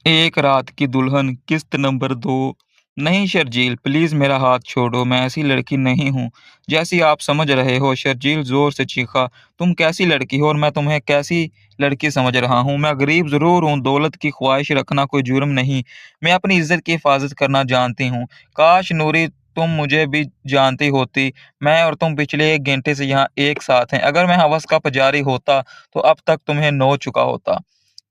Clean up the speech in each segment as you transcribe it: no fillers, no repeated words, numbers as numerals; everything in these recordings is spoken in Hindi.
एक रात की दुल्हन किस्त नंबर 2। नहीं शर्जील, प्लीज मेरा हाथ छोड़ो। मैं ऐसी लड़की नहीं हूँ जैसी आप समझ रहे हो। शर्जील जोर से चीखा। तुम कैसी लड़की हो और मैं तुम्हें कैसी लड़की समझ रहा हूँ? मैं गरीब जरूर हूँ, दौलत की ख्वाहिश रखना कोई जुर्म नहीं। मैं अपनी इज्जत की हिफाजत करना जानती हूँ। काश नूरी तुम मुझे भी जानती होती। मैं और तुम पिछले 1 घंटे से यहाँ एक साथ हैं। अगर मैं हवस का पुजारी होता तो अब तक तुम्हें नो चुका होता।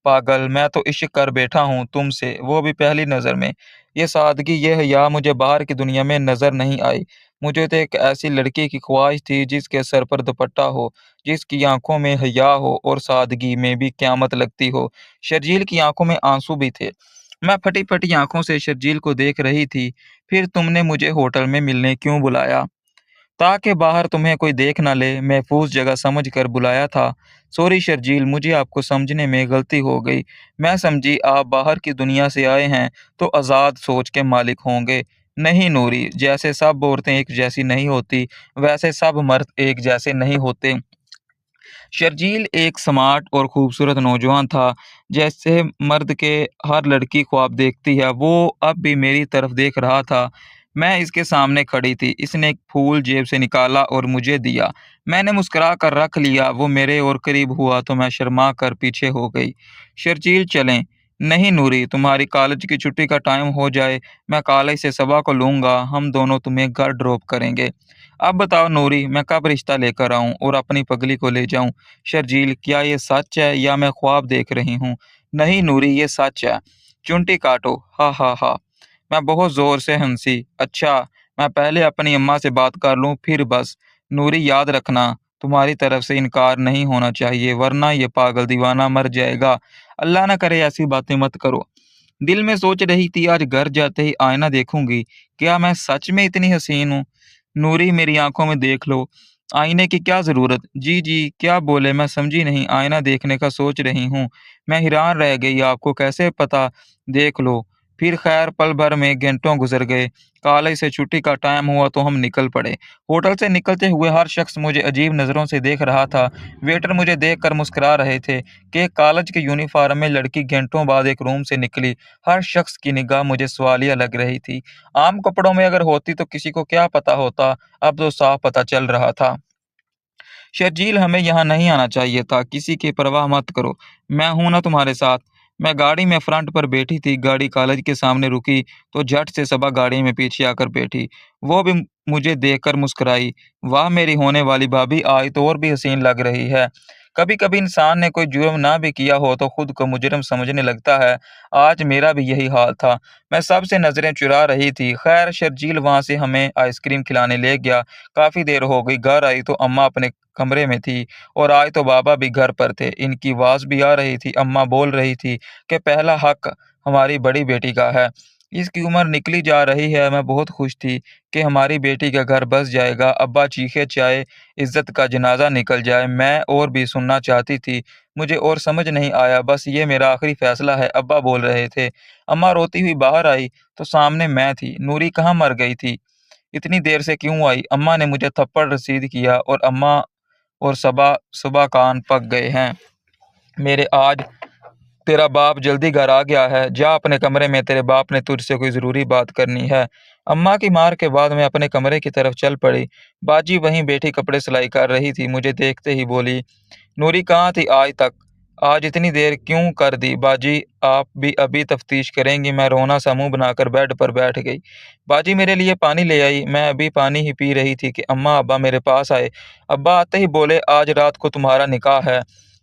पागल, मैं तो इश्क कर बैठा हूँ तुमसे, वो भी पहली नज़र में। ये सादगी, ये हया मुझे बाहर की दुनिया में नज़र नहीं आई। मुझे तो एक ऐसी लड़की की ख्वाहिश थी जिसके सर पर दुपट्टा हो, जिसकी आंखों में हया हो और सादगी में भी क़यामत लगती हो। शर्जील की आंखों में आंसू भी थे। मैं फटी-फटी आंखों से शर्जील को देख रही थी। फिर तुमने मुझे होटल में मिलने क्यों बुलाया? ताकि बाहर तुम्हें कोई देख ना ले, महफूज जगह समझ कर बुलाया था। सॉरी शर्जील, मुझे आपको समझने में गलती हो गई। मैं समझी आप बाहर की दुनिया से आए हैं तो आज़ाद सोच के मालिक होंगे। नहीं नूरी, जैसे सब औरतें एक जैसी नहीं होती, वैसे सब मर्द एक जैसे नहीं होते। शर्जील एक स्मार्ट और खूबसूरत नौजवान था। जैसे मर्द के हर लड़की ख्वाब देखती है, वो अब भी मेरी तरफ देख रहा था। मैं इसके सामने खड़ी थी। इसने एक फूल जेब से निकाला और मुझे दिया। मैंने मुस्कुरा कर रख लिया। वो मेरे और करीब हुआ तो मैं शर्मा कर पीछे हो गई। शर्जील चलें? नहीं नूरी, तुम्हारी कॉलेज की छुट्टी का टाइम हो जाए, मैं कॉलेज से सबा को लूँगा, हम दोनों तुम्हें घर ड्रॉप करेंगे। अब बताओ नूरी, मैं कब रिश्ता लेकर आऊँ और अपनी पगली को ले जाऊँ? शर्जील, क्या ये सच है या मैं ख्वाब देख रही हूँ? नहीं नूरी, ये सच है। चुंटी काटो। हा हा हा। मैं बहुत जोर से हंसी। अच्छा, मैं पहले अपनी अम्मा से बात कर लूँ फिर बस। नूरी याद रखना, तुम्हारी तरफ से इनकार नहीं होना चाहिए, वरना ये पागल दीवाना मर जाएगा। अल्लाह ना करे ऐसी बातें मत करो। दिल में सोच रही थी आज घर जाते ही आईना देखूंगी। क्या मैं सच में इतनी हसीन हूँ? नूरी, मेरी आंखों में देख लो। आईने की क्या जरूरत? जी जी, क्या बोले मैं समझी नहीं। आईना देखने का सोच रही हूँ। मैं हैरान रह गई, आपको कैसे पता? देख लो। फिर खैर पल भर में घंटों गुजर गए। कॉलेज से छुट्टी का टाइम हुआ तो हम निकल पड़े। होटल से निकलते हुए हर शख्स मुझे अजीब नज़रों से देख रहा था। वेटर मुझे देखकर मुस्कुरा रहे थे कि कॉलेज के यूनिफॉर्म में लड़की घंटों बाद एक रूम से निकली। हर शख्स की निगाह मुझे सवालिया लग रही थी। आम कपड़ों में अगर होती तो किसी को क्या पता होता, अब तो साफ पता चल रहा था। शर्जील, हमें यहाँ नहीं आना चाहिए था। किसी की परवाह मत करो, मैं हूं ना तुम्हारे साथ। मैं गाड़ी में फ्रंट पर बैठी थी। गाड़ी कॉलेज के सामने रुकी तो झट से सबा गाड़ी में पीछे आकर बैठी। वो भी मुझे देखकर मुस्कुराई। वाह, मेरी होने वाली भाभी आज तो और भी हसीन लग रही है। कभी कभी इंसान ने कोई जुर्म ना भी किया हो तो खुद को मुजरिम समझने लगता है। आज मेरा भी यही हाल था। मैं सबसे नजरें चुरा रही थी। खैर शर्जील वहां से हमें आइसक्रीम खिलाने ले गया। काफी देर हो गई। घर आई तो अम्मा अपने कमरे में थी और आज तो बाबा भी घर पर थे। इनकी आवाज़ भी आ रही थी। अम्मा बोल रही थी कि पहला हक हमारी बड़ी बेटी का है। इसकी उम्र निकली जा रही है। मैं बहुत खुश थी कि हमारी बेटी का घर बस जाएगा। अब्बा चीखे चाहे इज्जत का जनाजा निकल जाए। मैं और भी सुनना चाहती थी। मुझे और समझ नहीं आया, बस ये मेरा आखिरी फैसला है, अब्बा बोल रहे थे। अम्मा रोती हुई बाहर आई तो सामने मैं थी। नूरी कहाँ मर गई थी? इतनी देर से क्यों आई? अम्मा ने मुझे थप्पड़ रसीद किया और अम्मा और सबा सुबह कान पक गए हैं मेरे आज। तेरा बाप जल्दी घर आ गया है, जा अपने कमरे में, तेरे बाप ने तुझसे कोई ज़रूरी बात करनी है। अम्मा की मार के बाद मैं अपने कमरे की तरफ चल पड़ी। बाजी वहीं बैठी कपड़े सिलाई कर रही थी। मुझे देखते ही बोली, नूरी कहाँ थी आज तक? आज इतनी देर क्यों कर दी? बाजी, आप भी अभी तफ्तीश करेंगी? मैं रोना सा मुंह बनाकर बेड पर बैठ गई। बाजी मेरे लिए पानी ले आई। मैं अभी पानी ही पी रही थी कि अम्मा अब्बा मेरे पास आए। अब्बा आते ही बोले, आज रात को तुम्हारा निकाह है,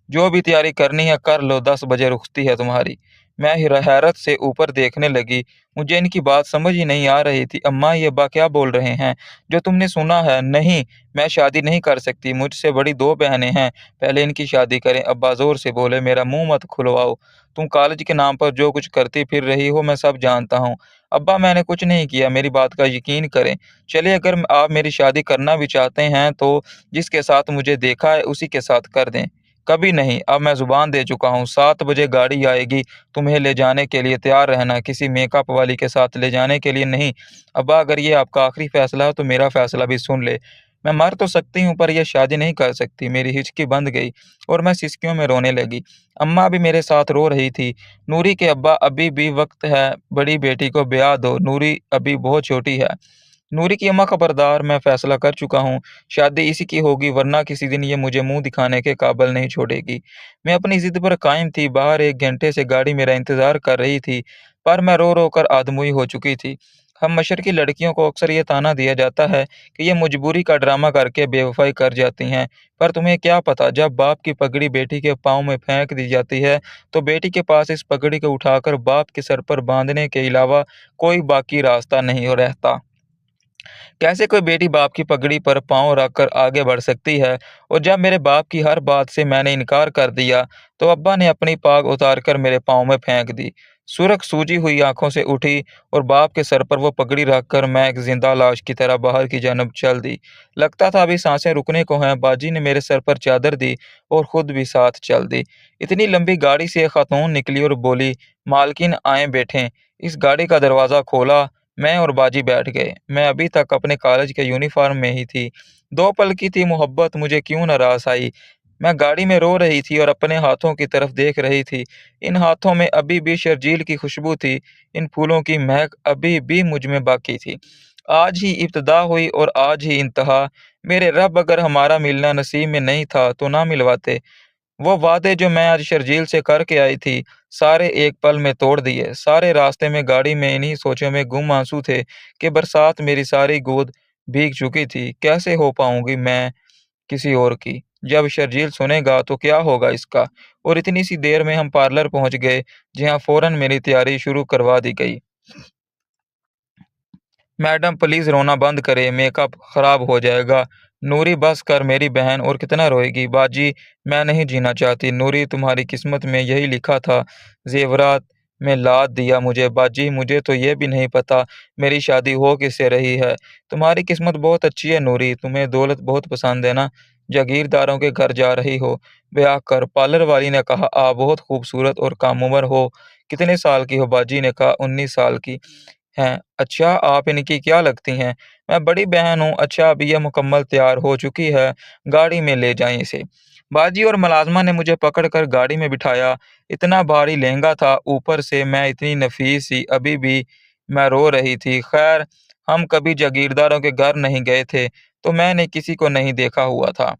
जो भी तैयारी करनी है कर लो, 10 बजे रुखती है तुम्हारी। मैं हैरत से ऊपर देखने लगी। मुझे इनकी बात समझ ही नहीं आ रही थी। अम्मा, ये अब्बा क्या बोल रहे हैं? जो तुमने सुना है? नहीं, मैं शादी नहीं कर सकती। मुझसे बड़ी 2 बहनें हैं, पहले इनकी शादी करें। अब्बा जोर से बोले, मेरा मुंह मत खुलवाओ। तुम कॉलेज के नाम पर जो कुछ करती फिर रही हो मैं सब जानता हूँ। अब्बा, मैंने कुछ नहीं किया, मेरी बात का यकीन करें। चलिए, अगर आप मेरी शादी करना भी चाहते हैं तो जिसके साथ मुझे देखा है उसी के साथ कर दें। कभी नहीं, अब मैं ज़ुबान दे चुका हूँ। 7 बजे गाड़ी आएगी, तुम्हें ले जाने के लिए तैयार रहना, किसी मेकअप वाली के साथ ले जाने के लिए नहीं। अब्बा, अगर ये आपका आखिरी फैसला है तो मेरा फैसला भी सुन ले। मैं मर तो सकती हूँ पर यह शादी नहीं कर सकती। मेरी हिचकी बंध गई और मैं सिसकियों में रोने लगी। अम्मा भी मेरे साथ रो रही थी। नूरी के अब्बा, अभी भी वक्त है, बड़ी बेटी को ब्याह दो, नूरी अभी बहुत छोटी है। नूरी की अम्मा खबरदार, मैं फैसला कर चुका हूँ, शादी इसी की होगी वरना किसी दिन ये मुझे मुंह दिखाने के काबिल नहीं छोड़ेगी। मैं अपनी जिद पर कायम थी। बाहर 1 घंटे से गाड़ी मेरा इंतजार कर रही थी, पर मैं रो रो कर आधमुई हो चुकी थी। हम मशरकी लड़कियों को अक्सर ये ताना दिया जाता है कि ये मजबूरी का ड्रामा करके बेवफाई कर जाती हैं, पर तुम्हें क्या पता, जब बाप की पगड़ी बेटी के पाँव में फेंक दी जाती है, तो बेटी के पास इस पगड़ी को उठाकर बाप के सर पर बांधने के अलावा कोई बाकी रास्ता नहीं रहता। कैसे कोई बेटी बाप की पगड़ी पर पाँव रखकर आगे बढ़ सकती है? और जब मेरे बाप की हर बात से मैंने इनकार कर दिया, तो अब्बा ने अपनी पाग उतारकर मेरे पाँव में फेंक दी। सुर्ख सूजी हुई आंखों से उठी और बाप के सर पर वो पगड़ी रखकर मैं एक जिंदा लाश की तरह बाहर की जानब चल दी। लगता था अभी सांसें रुकने को हैं। बाजी ने मेरे सर पर चादर दी और खुद भी साथ चल दी। इतनी लंबी गाड़ी से एक खातून निकली और बोली, मालकिन आए बैठें। इस गाड़ी का दरवाज़ा खोला। मैं और बाजी बैठ गए। मैं अभी तक अपने कॉलेज के यूनिफॉर्म में ही थी। 2 पल की थी मोहब्बत, मुझे क्यों न रास आई। मैं गाड़ी में रो रही थी और अपने हाथों की तरफ देख रही थी। इन हाथों में अभी भी शर्जील की खुशबू थी। इन फूलों की महक अभी भी मुझ में बाकी थी। आज ही इब्तिदा हुई और आज ही इंतहा। मेरे रब, अगर हमारा मिलना नसीब में नहीं था तो ना मिलवाते। वो वादे जो मैं आज शर्जील से करके आई थी, सारे एक पल में तोड़ दिए। सारे रास्ते में गाड़ी में इन्हीं सोचों में गुम आंसू थे कि बरसात मेरी सारी गोद भीग चुकी थी। कैसे हो पाऊंगी मैं किसी और की? जब शर्जील सुनेगा तो क्या होगा इसका? और इतनी सी देर में हम पार्लर पहुंच गए, जहां फौरन मेरी तैयारी शुरू करवा दी गई। मैडम प्लीज़ रोना बंद करें, मेकअप ख़राब हो जाएगा। नूरी बस कर मेरी बहन, और कितना रोएगी? बाजी, मैं नहीं जीना चाहती। नूरी, तुम्हारी किस्मत में यही लिखा था। ज़ेवरात में लाद दिया मुझे। बाजी, मुझे तो ये भी नहीं पता मेरी शादी हो किससे रही है। तुम्हारी किस्मत बहुत अच्छी है नूरी, तुम्हें दौलत बहुत पसंद है ना? जागीरदारों के घर जा रही हो ब्याह कर। पार्लर वाली ने कहा, आप बहुत खूबसूरत और कम उम्र हो। कितने साल की हो? बाजी ने कहा, 19 साल की। हैं, अच्छा आप इनकी क्या लगती हैं? मैं बड़ी बहन हूँ। अच्छा अब ये मुकम्मल तैयार हो चुकी है, गाड़ी में ले जाएँ इसे। बाजी और मुलाज़िमा ने मुझे पकड़कर गाड़ी में बिठाया। इतना भारी लहंगा था, ऊपर से मैं इतनी नफ़ीस सी, अभी भी मैं रो रही थी। खैर, हम कभी जागीरदारों के घर नहीं गए थे, तो मैंने किसी को नहीं देखा हुआ था।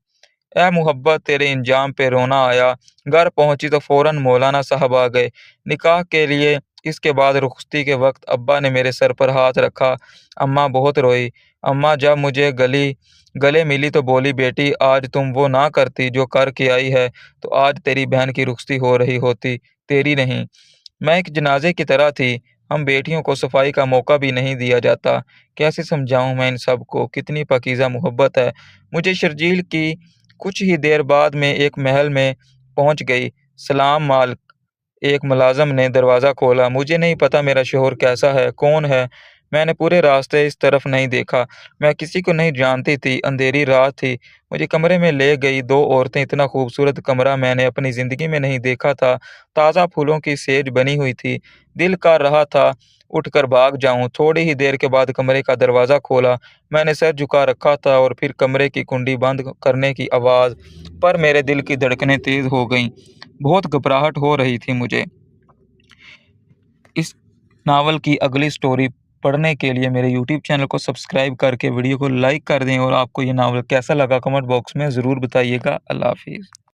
ए मोहब्बत, तेरे इंजाम पे रोना आया। घर पहुंची तो फौरन मौलाना साहब आ गए निकाह के लिए। इसके बाद रुखसती के वक्त अब्बा ने मेरे सर पर हाथ रखा। अम्मा बहुत रोई। अम्मा जब मुझे गले मिली तो बोली, बेटी आज तुम वो ना करती जो करके आई है, तो आज तेरी बहन की रुखसती हो रही होती, तेरी नहीं। मैं एक जनाजे की तरह थी। हम बेटियों को सफाई का मौका भी नहीं दिया जाता। कैसे समझाऊं मैं इन सबको, कितनी पाकीज़ा मोहब्बत है। मुझे शर्जील की कुछ ही देर बाद में एक महल में पहुंच गई। सलाम माल, एक मुलाज़िम ने दरवाज़ा खोला। मुझे नहीं पता मेरा शौहर कैसा है, कौन है। मैंने पूरे रास्ते इस तरफ नहीं देखा। मैं किसी को नहीं जानती थी। अंधेरी रात थी। मुझे कमरे में ले गई 2 औरतें। इतना खूबसूरत कमरा मैंने अपनी ज़िंदगी में नहीं देखा था। ताज़ा फूलों की सेज बनी हुई थी। दिल कर रहा था उठकर भाग जाऊँ। थोड़ी ही देर के बाद कमरे का दरवाज़ा खोला। मैंने सर झुका रखा था और फिर कमरे की कुंडी बंद करने की आवाज़ पर मेरे दिल की धड़कनें तेज़ हो गईं। बहुत घबराहट हो रही थी मुझे। इस नावल की अगली स्टोरी पढ़ने के लिए मेरे यूट्यूब चैनल को सब्सक्राइब करके वीडियो को लाइक कर दें, और आपको ये नावल कैसा लगा कमेंट बॉक्स में ज़रूर बताइएगा। अल्लाह हाफ़िज़।